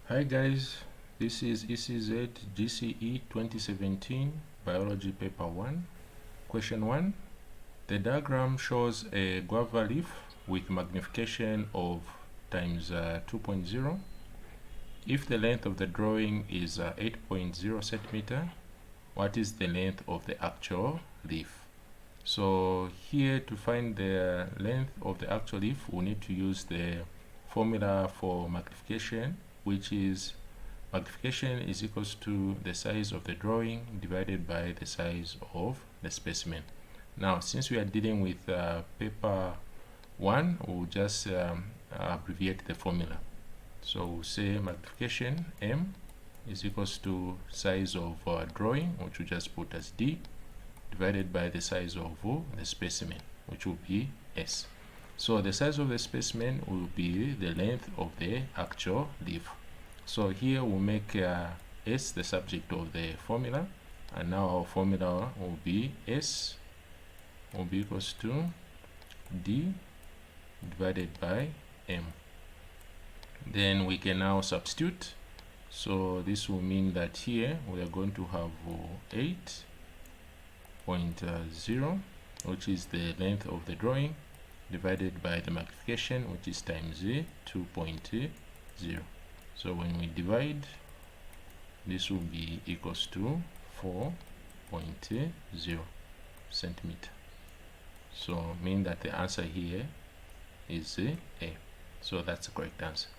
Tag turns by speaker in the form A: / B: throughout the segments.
A: Hi guys, this is ECZ GCE 2017 Biology Paper 1. Question 1. The diagram shows a guava leaf with magnification of times 2.0. If the length of the drawing is 8.0 centimeter, what is the length of the actual leaf? So here, to find the length of the actual leaf, we need to use the formula for magnification, which is magnification is equals to the size of the drawing divided by the size of the specimen. Now, since we are dealing with paper 1, we'll just abbreviate the formula. So we'll say magnification M is equals to size of drawing, which we just put as D, divided by the size of the specimen, which will be S. So the size of the specimen will be the length of the actual leaf. So here we'll make S the subject of the formula, and now our formula will be S will be equals to D divided by M. Then we can now substitute. So this will mean that here we are going to have 8.0, which is the length of the drawing, divided by the magnification, which is times 2.0. So when we divide, this will be equals to 4.0 centimeter. So mean that the answer here is A. So that's the correct answer.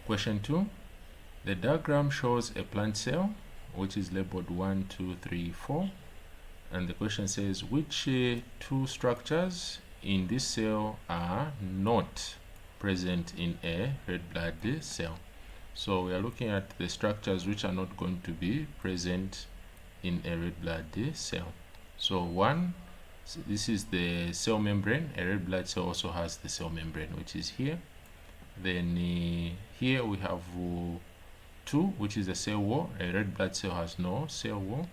A: Question 2. The diagram shows a plant cell which is labeled 1, 2, 3, 4. And the question says, which two structures in this cell are not present in a red blood cell? So we are looking at the structures which are not going to be present in a red blood cell. So one, this is the cell membrane. A red blood cell also has the cell membrane, which is here. Then here we have 2, which is the cell wall. A red blood cell has no cell wall.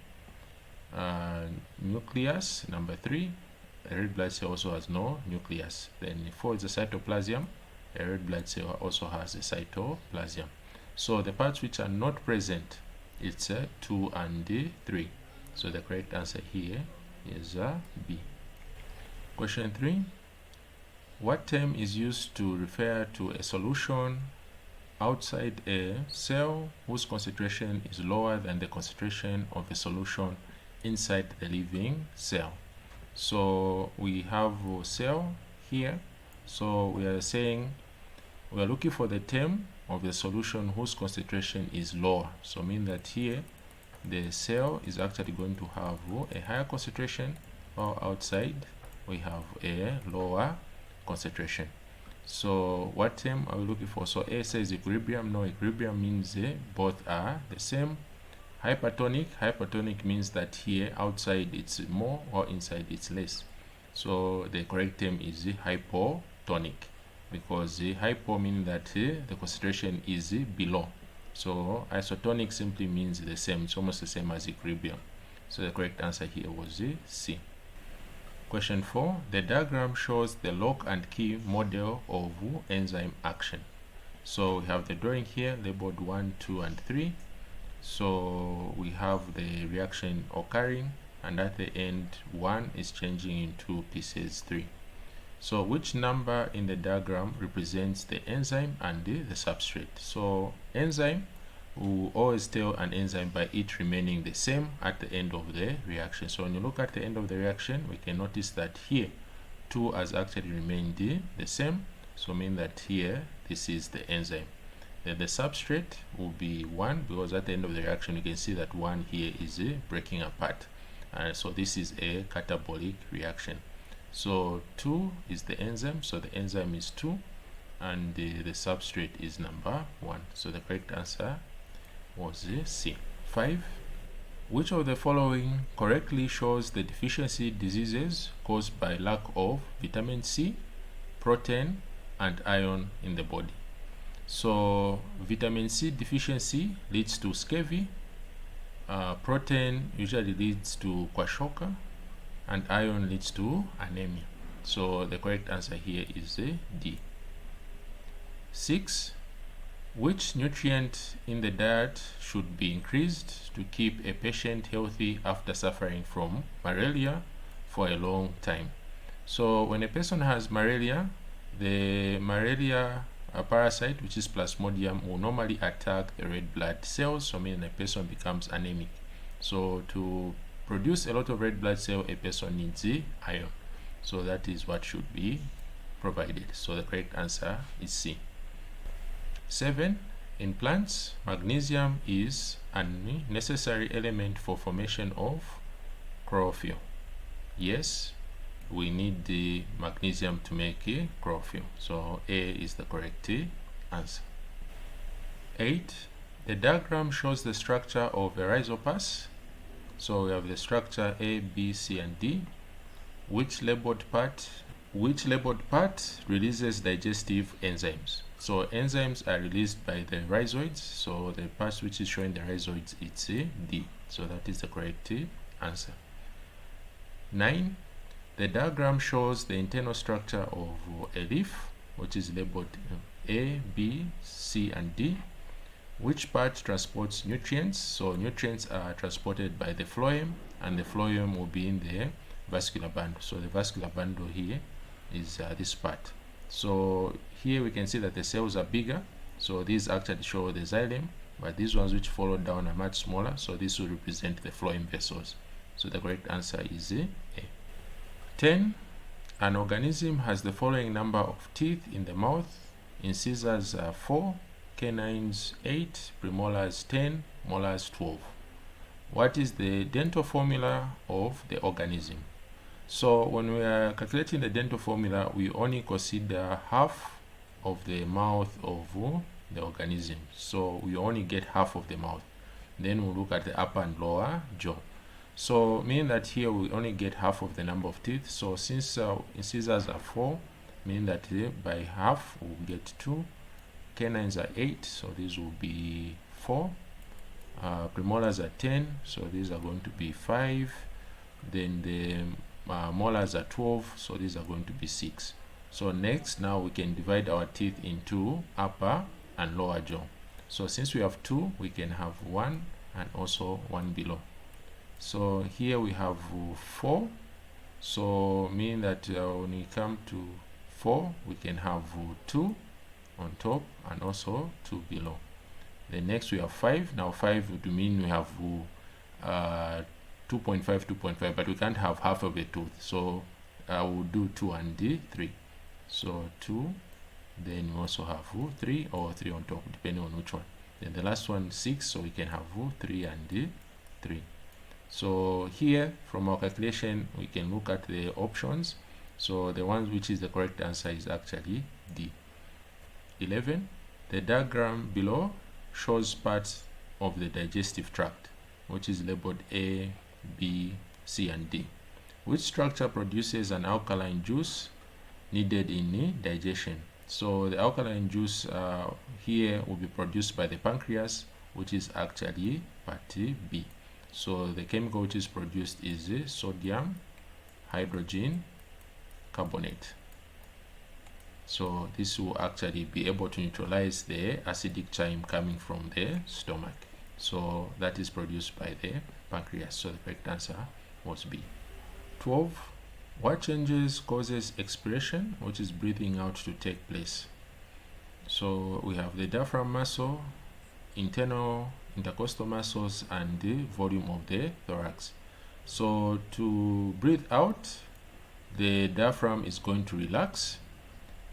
A: Nucleus, number 3. A red blood cell also has no nucleus. Then 4 is the cytoplasm. A red blood cell also has a cytoplasm. So the parts which are not present, it's 2 and 3. So the correct answer here is B. Question 3. What term is used to refer to a solution outside a cell whose concentration is lower than the concentration of the solution inside the living cell? So we have a cell here. So we are saying we are looking for the term of the solution whose concentration is lower. So mean that here the cell is actually going to have a higher concentration, while outside we have a lower concentration. So what term are we looking for? So A says equilibrium. No, equilibrium means both are the same. Hypertonic means that here outside it's more, or inside it's less. So the correct term is hypotonic, because hypo means that the concentration is below. So isotonic simply means the same. It's almost the same as equilibrium. So the correct answer here was C. Question 4. The diagram shows the lock and key model of enzyme action. So we have the drawing here labeled 1, 2, and 3. So we have the reaction occurring, and at the end 1 is changing into pieces 3. So which number in the diagram represents the enzyme and the substrate? So enzyme, we will always tell an enzyme by it remaining the same at the end of the reaction. So when you look at the end of the reaction, we can notice that here 2 has actually remained the same. So mean that here this is the enzyme. Then the substrate will be 1, because at the end of the reaction you can see that 1 here is breaking apart. So this is a catabolic reaction. So 2 is the enzyme, so the enzyme is 2, and the substrate is number 1. So the correct answer was C. 5. Which of the following correctly shows the deficiency diseases caused by lack of vitamin C, protein, and iron in the body? So vitamin C deficiency leads to scurvy, protein usually leads to kwashiorkor, and iron leads to anemia. So the correct answer here is D. 6. Which nutrient in the diet should be increased to keep a patient healthy after suffering from malaria for a long time? So when a person has malaria, the malaria parasite, which is Plasmodium, will normally attack the red blood cells, so meaning a person becomes anemic. So to produce a lot of red blood cell, a person needs the iron. So that is what should be provided. So the correct answer is C. 7. In plants, magnesium is a necessary element for formation of chlorophyll. Yes, we need the magnesium to make a chlorophyll. So A is the correct answer. 8. The diagram shows the structure of a rhizopus. So we have the structure A, B, C, and D. Which labeled part releases digestive enzymes? So enzymes are released by the rhizoids. So the part which is showing the rhizoids, it's a D. So that is the correct answer. 9. The diagram shows the internal structure of a leaf, which is labeled A, B, C, and D. Which part transports nutrients? So nutrients are transported by the phloem, and the phloem will be in the vascular bundle. So the vascular bundle here is this part. So here we can see that the cells are bigger. So these actually show the xylem, but these ones which follow down are much smaller. So this will represent the phloem vessels. So the correct answer is A. 10. An organism has the following number of teeth in the mouth. Incisors are 4, canines 8, premolars 10, molars 12. What is the dental formula of the organism? So when we are calculating the dental formula, we only consider half of the mouth of the organism. So we only get half of the mouth. Then we'll look at the upper and lower jaw. So meaning that here we only get half of the number of teeth. So since incisors are 4, meaning that by half we'll get 2. Canines are 8, so these will be 4. Premolars are 10, so these are going to be 5. Then the molars are 12, so these are going to be 6. So next, now we can divide our teeth into upper and lower jaw. So since we have 2, we can have 1 and also 1 below. So here we have 4, so meaning that when we come to 4, we can have 2 on top and also 2 below. Then next we have 5. Now 5 would mean we have 2.5, but we can't have half of a tooth. So we'll do 2 and 3. So 2, then we also have 3 or 3 on top, depending on which one. Then the last one 6, so we can have 3 and 3. So here from our calculation we can look at the options. So the one which is the correct answer is actually D. 11. The diagram below shows parts of the digestive tract, which is labeled A, B, C, and D. Which structure produces an alkaline juice needed in digestion? So the alkaline juice here will be produced by the pancreas, which is actually part B. So the chemical which is produced is sodium hydrogen carbonate. So this will actually be able to neutralize the acidic chyme coming from the stomach. So that is produced by the pancreas. So the correct answer was B. 12. What changes causes expiration, which is breathing out, to take place? So we have the diaphragm muscle, internal intercostal muscles, and the volume of the thorax. So to breathe out, the diaphragm is going to relax,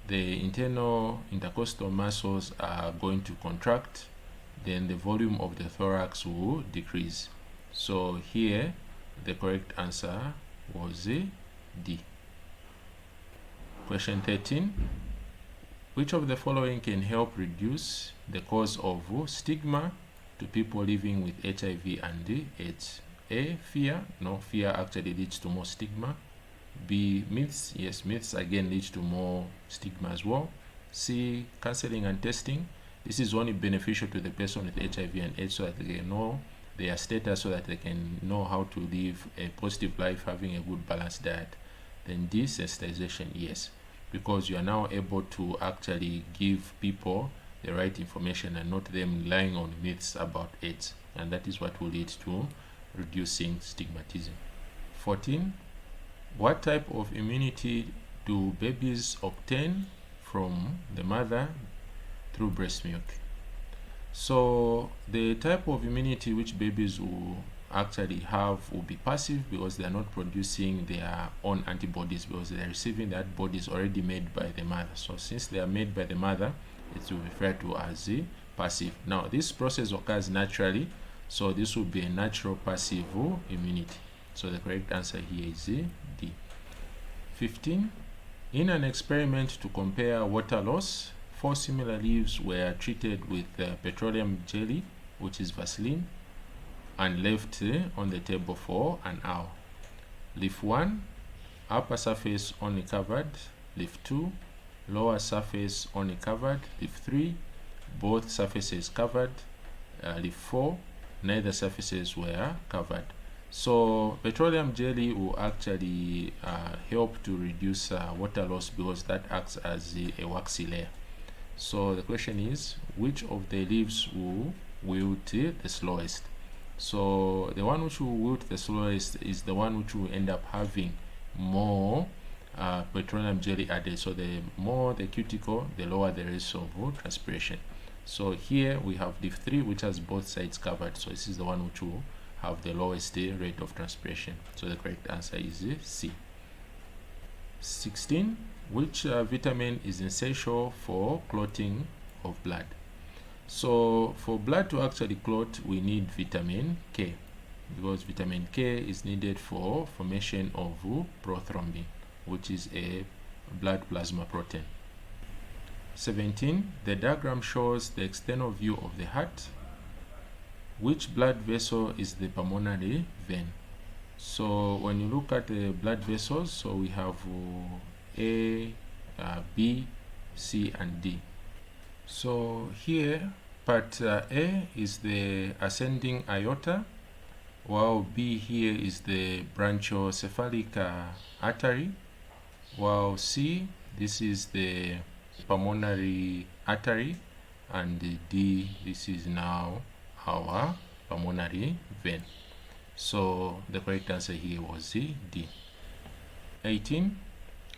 A: the internal intercostal muscles are going to contract, then the volume of the thorax will decrease. So here the correct answer was D. Question 13. Which of the following can help reduce the cause of stigma to people living with HIV and AIDS? A, fear. No, fear actually leads to more stigma. B, myths. Yes, myths again leads to more stigma as well. C, counseling and testing. This is only beneficial to the person with HIV and AIDS so that they can know their status, so that they can know how to live a positive life, having a good balanced diet. Then desensitization, yes, because you are now able to actually give people the right information and not them relying on myths about AIDS, and that is what will lead to reducing stigmatism. 14. What type of immunity do babies obtain from the mother through breast milk? So the type of immunity which babies will actually have will be passive, because they are not producing their own antibodies, because they are receiving the antibodies already made by the mother. So since they are made by the mother, it will be referred to as passive. Now this process occurs naturally, so this will be a natural passive immunity. So the correct answer here is D. 15. In an experiment to compare water loss, 4 similar leaves were treated with petroleum jelly, which is Vaseline, and left on the table for an hour. Leaf 1, upper surface only covered. Leaf 2, lower surface only covered. Leaf 3, both surfaces covered. Leaf 4, neither surfaces were covered. So petroleum jelly will actually help to reduce water loss, because that acts as a waxy layer. So the question is, which of the leaves will wilt the slowest? So the one which will wilt the slowest is the one which will end up having more petroleum jelly added. So the more the cuticle, the lower the rate of transpiration. So here we have leaf 3, which has both sides covered. So this is the one which will have the lowest rate of transpiration. So the correct answer is C. 16. Which vitamin is essential for clotting of blood? So for blood to actually clot, we need vitamin K, because vitamin K is needed for formation of prothrombin, which is a blood plasma protein. 17. The diagram shows the external view of the heart. Which blood vessel is the pulmonary vein? So when you look at the blood vessels, so we have A, B, C, and D. So here part A is the ascending aorta, while B here is the branchiocephalic artery, while C, this is the pulmonary artery, and D, this is now our pulmonary vein. So the correct answer here was D. 18.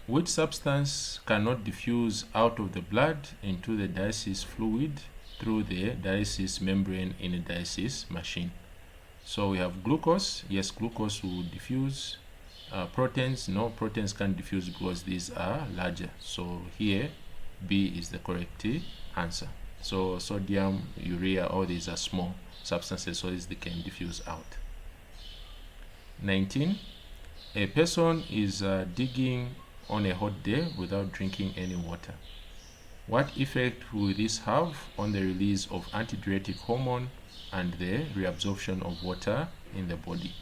A: Which substance cannot diffuse out of the blood into the dialysis fluid through the dialysis membrane in a dialysis machine? So we have glucose. Yes, glucose will diffuse. Proteins, no, proteins can't diffuse because these are larger. So here B is the correct answer. So sodium, urea, all these are small substances, so they can diffuse out. 19. A person is digging on a hot day without drinking any water. What effect will this have on the release of antidiuretic hormone and the reabsorption of water in the body?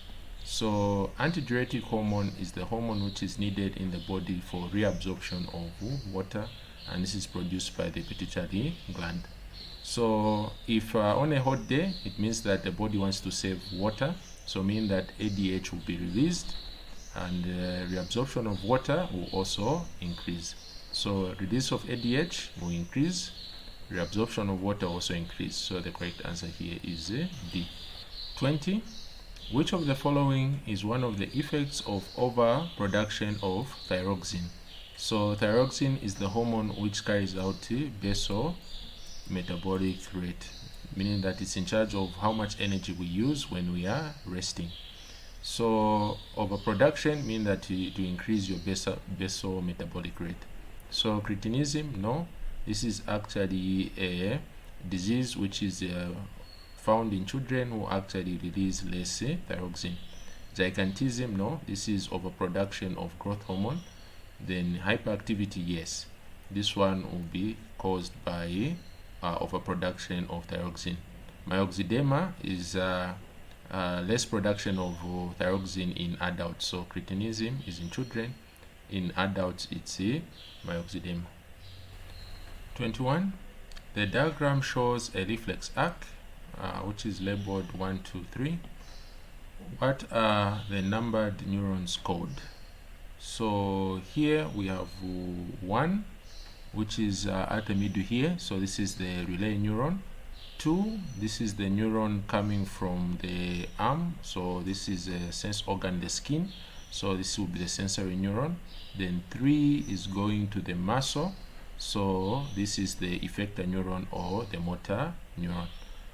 A: So antidiuretic hormone is the hormone which is needed in the body for reabsorption of water, and this is produced by the pituitary gland. So if on a hot day, it means that the body wants to save water, so mean that ADH will be released, and reabsorption of water will also increase. So release of ADH will increase, reabsorption of water also increase. So the correct answer here is D. 20. Which of the following is one of the effects of overproduction of thyroxine? So thyroxine is the hormone which carries out basal metabolic rate, meaning that it's in charge of how much energy we use when we are resting. So overproduction means that you increase your basal metabolic rate. So cretinism, no, this is actually a disease which is found in children who actually release less thyroxine. Gigantism, no, this is overproduction of growth hormone. Then hyperactivity, yes, this one will be caused by overproduction of thyroxine. Myxedema is less production of thyroxine in adults. So cretinism is in children. In adults, it's myxedema. 21. The diagram shows a reflex arc, which is labeled 1, 2, 3. What are the numbered neurons called? So here we have 1, which is at the middle here. So this is the relay neuron. 2, this is the neuron coming from the arm. So this is a sense organ, the skin. So this will be the sensory neuron. Then 3 is going to the muscle. So this is the effector neuron or the motor neuron.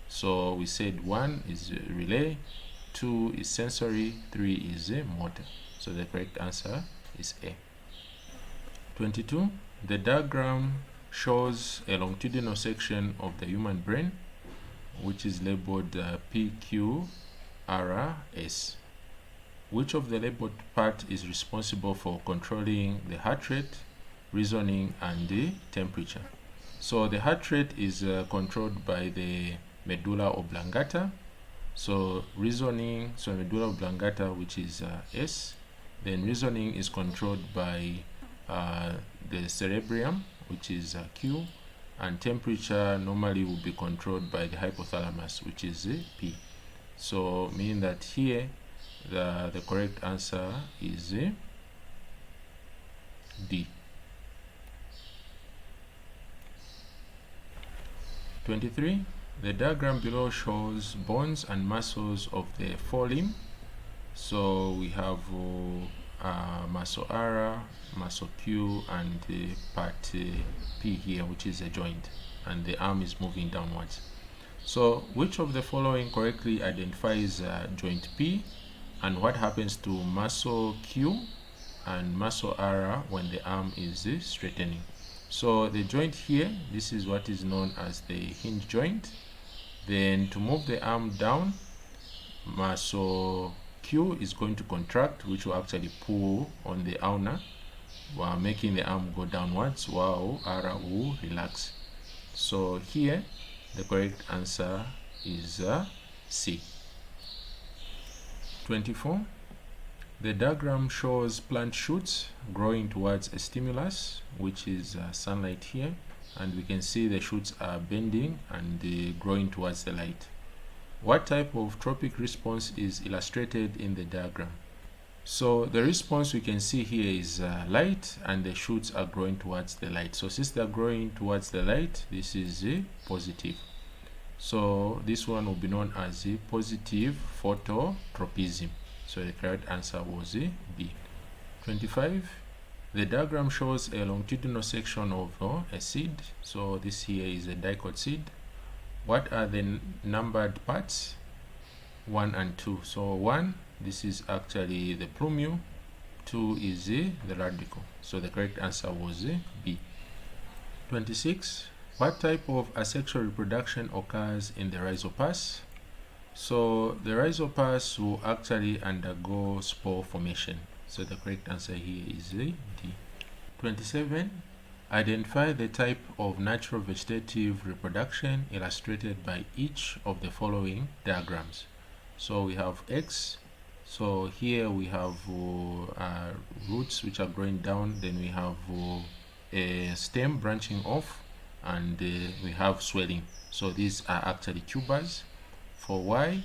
A: So we said 1 is relay, 2 is sensory, 3 is motor. So the correct answer is A. 22. The diagram shows a longitudinal section of the human brain, which is labeled PQRS. Which of the labeled part is responsible for controlling the heart rate, reasoning, and the temperature? So the heart rate is controlled by the medulla oblongata. So reasoning, so medulla oblongata, which is S. Then reasoning is controlled by the cerebrium, which is Q, and temperature normally will be controlled by the hypothalamus, which is P. So meaning that here the correct answer is D. 23. The diagram below shows bones and muscles of the forelimb. So we have muscle R, muscle Q, and part P here, which is a joint, and the arm is moving downwards. So which of the following correctly identifies joint P, and what happens to muscle Q and muscle R when the arm is straightening? So the joint here, this is what is known as the hinge joint. Then to move the arm down, muscle Q is going to contract, which will actually pull on the ulna while making the arm go downwards, while R will relax. So here the correct answer is C. 24. The diagram shows plant shoots growing towards a stimulus, which is sunlight here, and we can see the shoots are bending and growing towards the light. What type of tropic response is illustrated in the diagram? So the response we can see here is light, and the shoots are growing towards the light. So since they are growing towards the light, this is positive. So this one will be known as positive phototropism. So the correct answer was B. 25. The diagram shows a longitudinal section of a seed. So this here is a dicot seed. What are the numbered parts? 1 and 2. So 1, this is actually the plumule. 2 is the radicle. So the correct answer was B. 26. What type of asexual reproduction occurs in the rhizopus? So the rhizopus will actually undergo spore formation. So the correct answer here is D. 27. Identify the type of natural vegetative reproduction illustrated by each of the following diagrams. So we have X. So here we have roots which are growing down. Then we have a stem branching off, and we have swelling. So these are actually tubers. For Y,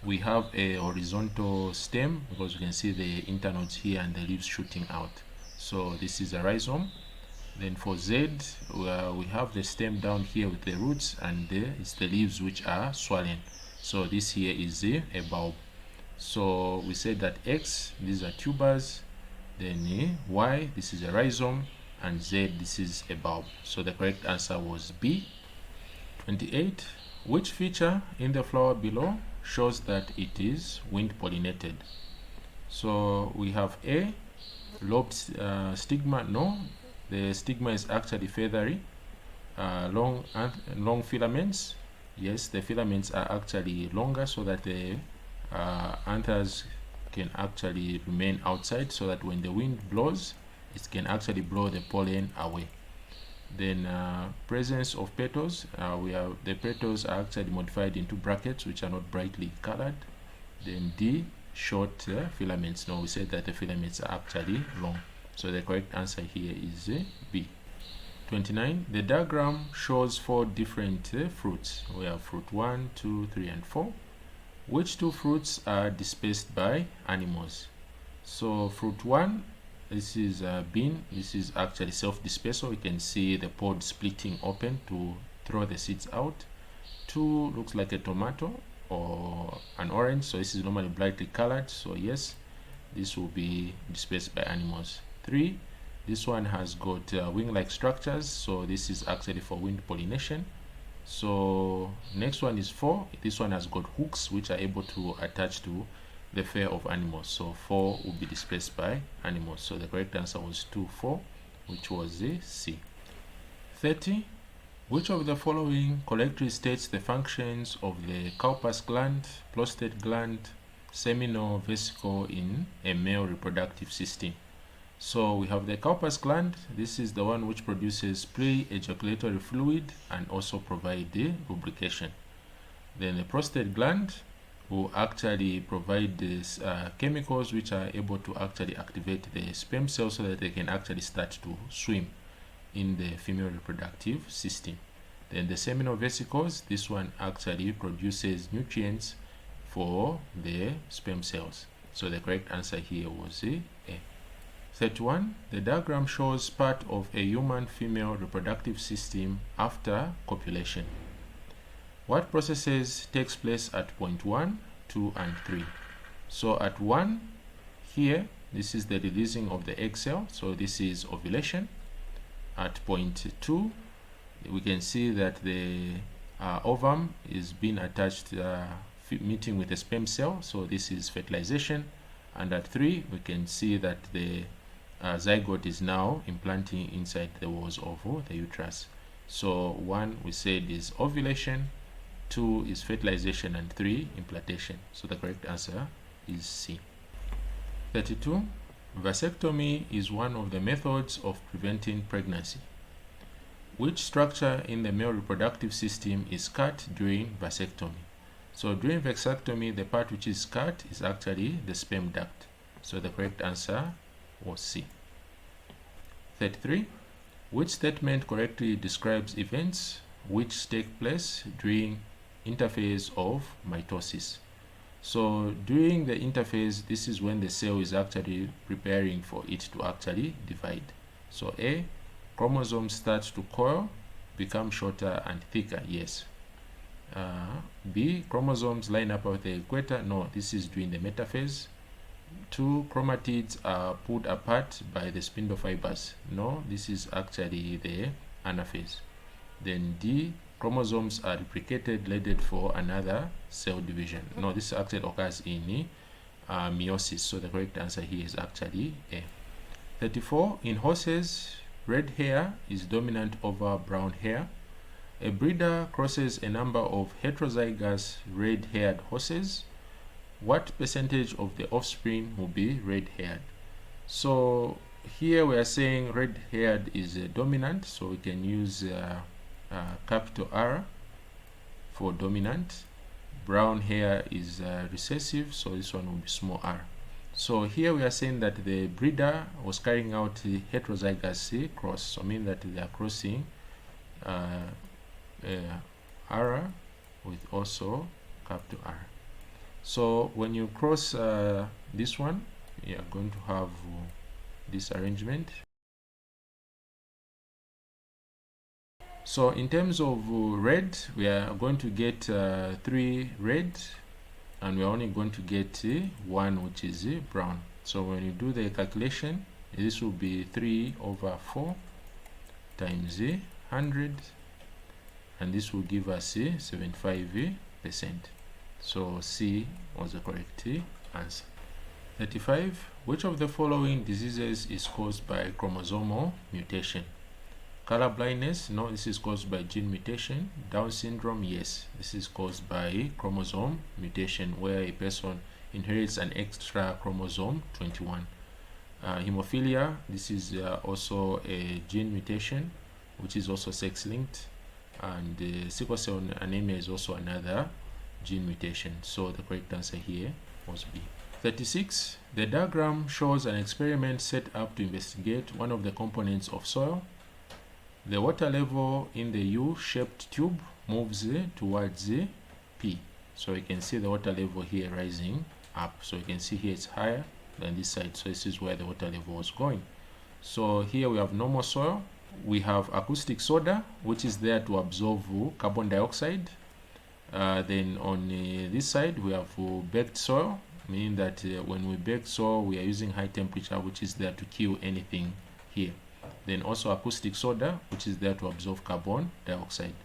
A: we have a horizontal stem because we can see the internodes here and the leaves shooting out. So this is a rhizome. Then for Z, we have the stem down here with the roots, and it's the leaves which are swollen. So this here is a bulb. So we said that X, these are tubers. Then Y, this is a rhizome, and Z, this is a bulb. So the correct answer was B. 28. Which feature in the flower below shows that it is wind pollinated? So we have A, lobed stigma. No, the stigma is actually feathery. Long filaments. Yes, the filaments are actually longer so that the anthers can actually remain outside, so that when the wind blows, it can actually blow the pollen away. Then presence of petals, the petals are actually modified into brackets which are not brightly colored. Then D, short filaments. No, we said that the filaments are actually long. So the correct answer here is B. 29. The diagram shows 4 different fruits. We have fruit 1, 2, 3, and 4. Which 2 fruits are dispersed by animals? So fruit 1 this is bean. This is actually self-dispersal. You can see the pod splitting open to throw the seeds out. 2 looks like a tomato or an orange, so this is normally brightly colored, so yes, this will be dispersed by animals. 3, this one has got wing-like structures, so this is actually for wind pollination. So next one is 4. This one has got hooks which are able to attach to the fur of animals, so 4 will be dispersed by animals. So the correct answer was 2, 4, which was the C. 30. Which of the following correctly states the functions of the cowpass gland, prostate gland, seminal vesicle in a male reproductive system? So we have the cowpass gland. This is the one which produces pre-ejaculatory fluid and also provide the lubrication. Then the prostate gland will actually provide these chemicals which are able to actually activate the sperm cells so that they can actually start to swim in the female reproductive system. Then the seminal vesicles, this one actually produces nutrients for the sperm cells. So the correct answer here was A. 31. The diagram shows part of a human female reproductive system after copulation. What processes takes place at point 1, 2, and 3? So at 1, here, this is the releasing of the egg cell, so this is ovulation. At point 2, we can see that the ovum is being attached, meeting with the sperm cell, so this is fertilization. And at 3, we can see that the zygote is now implanting inside the walls of the uterus. So 1 we said is ovulation, 2 is fertilization, and 3 implantation. So the correct answer is C. 32. Vasectomy is one of the methods of preventing pregnancy. Which structure in the male reproductive system is cut during vasectomy? So during vasectomy, the part which is cut is actually the sperm duct. So the correct answer was C. 33. Which statement correctly describes events which take place during interphase of mitosis? So during the interphase, this is when the cell is actually preparing for it to actually divide. So A, chromosomes start to coil, become shorter and thicker, yes. B, chromosomes line up with the equator, no, this is during the metaphase. 2, chromatids are pulled apart by the spindle fibers, no, this is actually the anaphase. Then D, chromosomes are replicated, leaded for another cell division. No, this actually occurs in meiosis, so the correct answer here is actually A. 34. In horses, red hair is dominant over brown hair. A breeder crosses a number of heterozygous red-haired horses. What percentage of the offspring will be red-haired? So here we are saying red-haired is dominant, so we can use capital R for dominant. Brown hair is recessive, so this one will be small r. So here we are saying that the breeder was carrying out the heterozygous cross, so mean that they are crossing R with also capital R. So when you cross this one, you are going to have this arrangement. So in terms of red, we are going to get 3 red, and we're only going to get 1 which is brown. So when you do the calculation, this will be 3 over 4 times 100, and this will give us 75%. So C was the correct answer. 35. Which of the following diseases is caused by chromosomal mutation? Color blindness, no, this is caused by gene mutation. Down syndrome, yes, this is caused by chromosome mutation, where a person inherits an extra chromosome 21. Hemophilia, this is also a gene mutation, which is also sex-linked. And sickle cell anemia is also another gene mutation. So the correct answer here was B. 36. The diagram shows an experiment set up to investigate one of the components of soil. The water level in the U-shaped tube moves towards P. So you can see the water level here rising up. So you can see here it's higher than this side. So this is where the water level was going. So here we have normal soil, we have acoustic soda, which is there to absorb carbon dioxide. Then on this side we have baked soil, meaning that when we bake soil we are using high temperature, which is there to kill anything here. Then also acoustic soda, which is there to absorb carbon dioxide.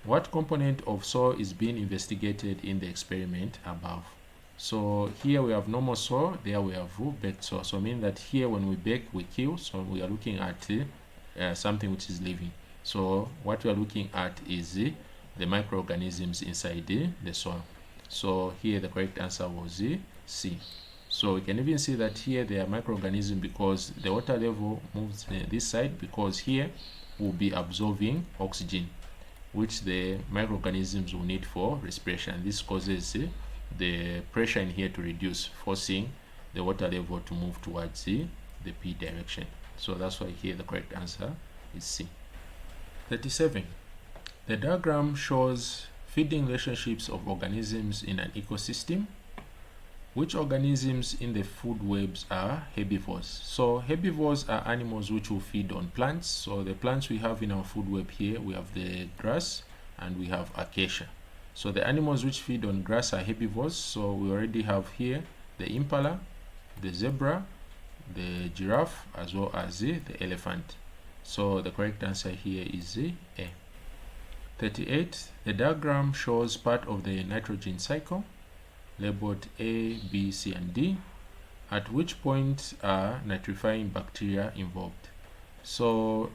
A: What component of soil is being investigated in the experiment above? So here we have normal soil, there we have baked soil. So meaning that here when we bake we kill, so we are looking at something which is living. So what we are looking at is the microorganisms inside the soil. So here the correct answer was C. So we can even see that here there are microorganisms because the water level moves this side, because here we'll be absorbing oxygen, which the microorganisms will need for respiration. This causes the pressure in here to reduce, forcing the water level to move towards the P direction. So that's why here the correct answer is C. 37. The diagram shows feeding relationships of organisms in an ecosystem. Which organisms in the food webs are herbivores? So herbivores are animals which will feed on plants. So the plants we have in our food web here, we have the grass and we have acacia. So the animals which feed on grass are herbivores. So we already have here the impala, the zebra, the giraffe, as well as the elephant. So the correct answer here is A. 38. The diagram shows part of the nitrogen cycle, labeled A, B, C, and D. At which point are nitrifying bacteria involved? So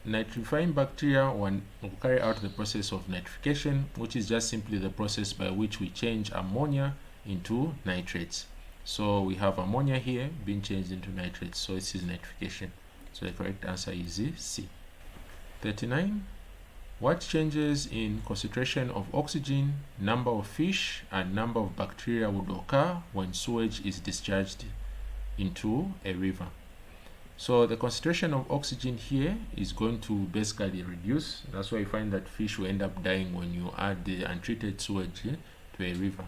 A: nitrifying bacteria will carry out the process of nitrification, which is just simply the process by which we change ammonia into nitrates. So we have ammonia here being changed into nitrates, so this is nitrification. So the correct answer is C. 39. What changes in concentration of oxygen, number of fish, and number of bacteria would occur when sewage is discharged into a river? So the concentration of oxygen here is going to basically reduce. That's why you find that fish will end up dying when you add the untreated sewage to a river.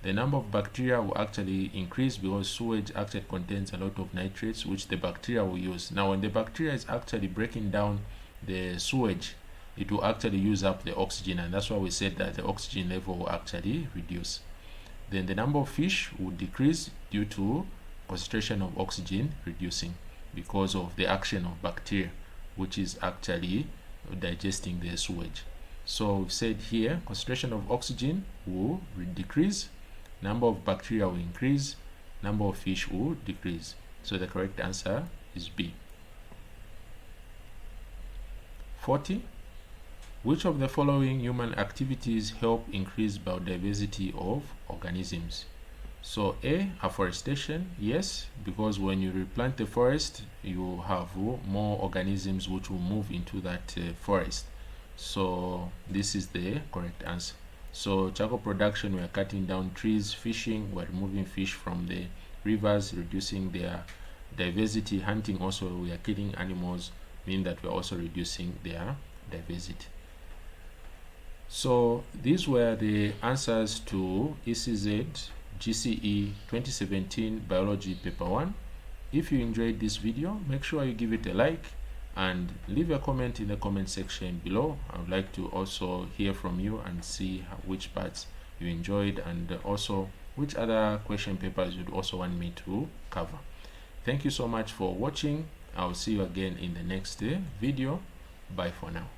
A: The number of bacteria will actually increase because sewage actually contains a lot of nitrates which the bacteria will use. Now when the bacteria is actually breaking down the sewage, it will actually use up the oxygen, and that's why we said that the oxygen level will actually reduce. Then the number of fish will decrease due to concentration of oxygen reducing because of the action of bacteria, which is actually digesting the sewage. So we've said here concentration of oxygen will decrease, number of bacteria will increase, number of fish will decrease. So the correct answer is B. 40. Which of the following human activities help increase biodiversity of organisms? So A, afforestation, yes, because when you replant the forest, you have more organisms which will move into that forest. So this is the correct answer. So charcoal production, we are cutting down trees. Fishing, we are removing fish from the rivers, reducing their diversity. Hunting also, we are killing animals, meaning that we are also reducing their diversity. So these were the answers to ECZ GCE 2017 Biology Paper 1. If you enjoyed this video, make sure you give it a like and leave a comment in the comment section below. I would like to also hear from you and see which parts you enjoyed and also which other question papers you'd also want me to cover. Thank you so much for watching. I'll see you again in the next video. Bye for now.